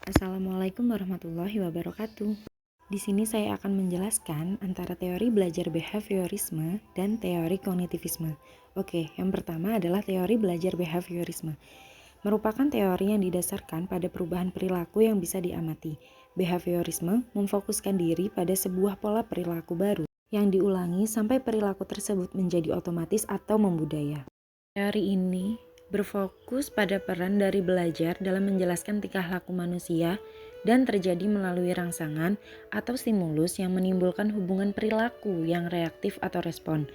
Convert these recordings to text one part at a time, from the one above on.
Assalamualaikum warahmatullahi wabarakatuh. Di sini saya akan menjelaskan antara teori belajar behaviorisme dan teori kognitivisme. Oke, yang pertama adalah teori belajar behaviorisme. Merupakan teori yang didasarkan pada perubahan perilaku yang bisa diamati. Behaviorisme memfokuskan diri pada sebuah pola perilaku baru yang diulangi sampai perilaku tersebut menjadi otomatis atau membudaya. Teori ini berfokus pada peran dari belajar dalam menjelaskan tingkah laku manusia dan terjadi melalui rangsangan atau stimulus yang menimbulkan hubungan perilaku yang reaktif atau respon.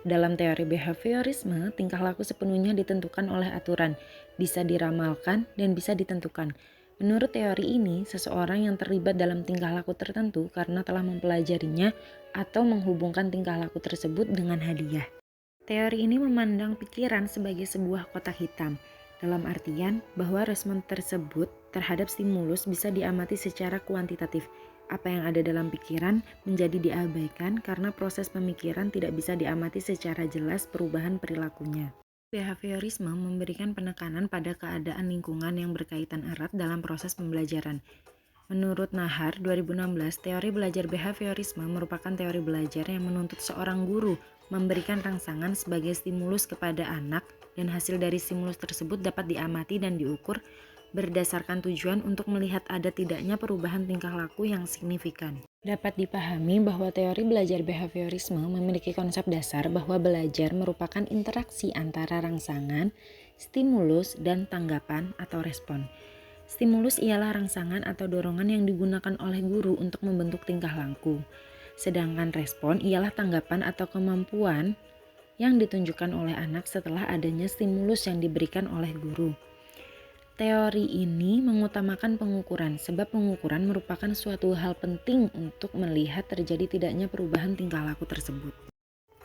Dalam teori behaviorisme, tingkah laku sepenuhnya ditentukan oleh aturan, bisa diramalkan dan bisa ditentukan. Menurut teori ini, seseorang yang terlibat dalam tingkah laku tertentu karena telah mempelajarinya atau menghubungkan tingkah laku tersebut dengan hadiah. Teori ini memandang pikiran sebagai sebuah kotak hitam, dalam artian bahwa respon tersebut terhadap stimulus bisa diamati secara kuantitatif. Apa yang ada dalam pikiran menjadi diabaikan karena proses pemikiran tidak bisa diamati secara jelas perubahan perilakunya. Behaviorisme memberikan penekanan pada keadaan lingkungan yang berkaitan erat dalam proses pembelajaran. Menurut Nahar 2016, teori belajar behaviorisme merupakan teori belajar yang menuntut seorang guru memberikan rangsangan sebagai stimulus kepada anak dan hasil dari stimulus tersebut dapat diamati dan diukur berdasarkan tujuan untuk melihat ada tidaknya perubahan tingkah laku yang signifikan. Dapat dipahami bahwa teori belajar behaviorisme memiliki konsep dasar bahwa belajar merupakan interaksi antara rangsangan, stimulus, dan tanggapan atau respon. Stimulus ialah rangsangan atau dorongan yang digunakan oleh guru untuk membentuk tingkah laku. Sedangkan respon ialah tanggapan atau kemampuan yang ditunjukkan oleh anak setelah adanya stimulus yang diberikan oleh guru. Teori ini mengutamakan pengukuran, sebab pengukuran merupakan suatu hal penting untuk melihat terjadi tidaknya perubahan tingkah laku tersebut.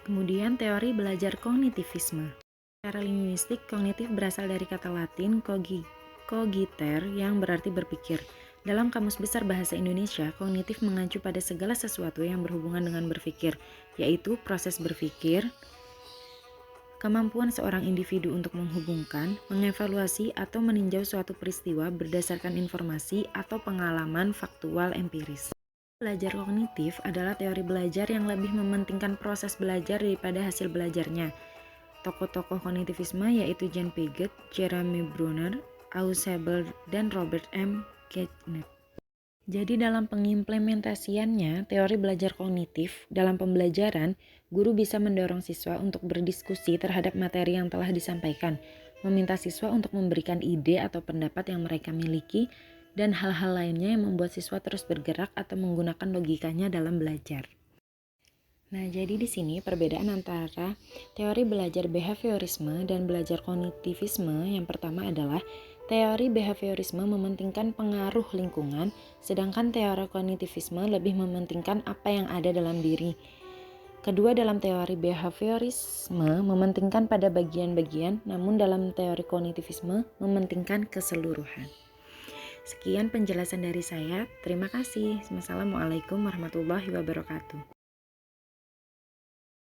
Kemudian teori belajar kognitivisme. Secara linguistik, kognitif berasal dari kata Latin cogiter yang berarti berpikir. Dalam Kamus Besar Bahasa Indonesia, kognitif mengacu pada segala sesuatu yang berhubungan dengan berpikir, yaitu proses berpikir, kemampuan seorang individu untuk menghubungkan, mengevaluasi, atau meninjau suatu peristiwa berdasarkan informasi atau pengalaman faktual empiris. Belajar kognitif adalah teori belajar yang lebih mementingkan proses belajar daripada hasil belajarnya. Tokoh-tokoh kognitivisme yaitu John Piaget, Jeremy Bruner, Ausubel, dan Robert M. Gagnett. Jadi dalam pengimplementasiannya, teori belajar kognitif dalam pembelajaran, guru bisa mendorong siswa untuk berdiskusi terhadap materi yang telah disampaikan, meminta siswa untuk memberikan ide atau pendapat yang mereka miliki, dan hal-hal lainnya yang membuat siswa terus bergerak atau menggunakan logikanya dalam belajar. Nah, jadi di sini perbedaan antara teori belajar behaviorisme dan belajar kognitivisme yang pertama adalah teori behaviorisme mementingkan pengaruh lingkungan, sedangkan teori kognitivisme lebih mementingkan apa yang ada dalam diri. Kedua dalam teori behaviorisme mementingkan pada bagian-bagian, namun dalam teori kognitivisme mementingkan keseluruhan. Sekian penjelasan dari saya. Terima kasih. Wassalamualaikum warahmatullahi wabarakatuh.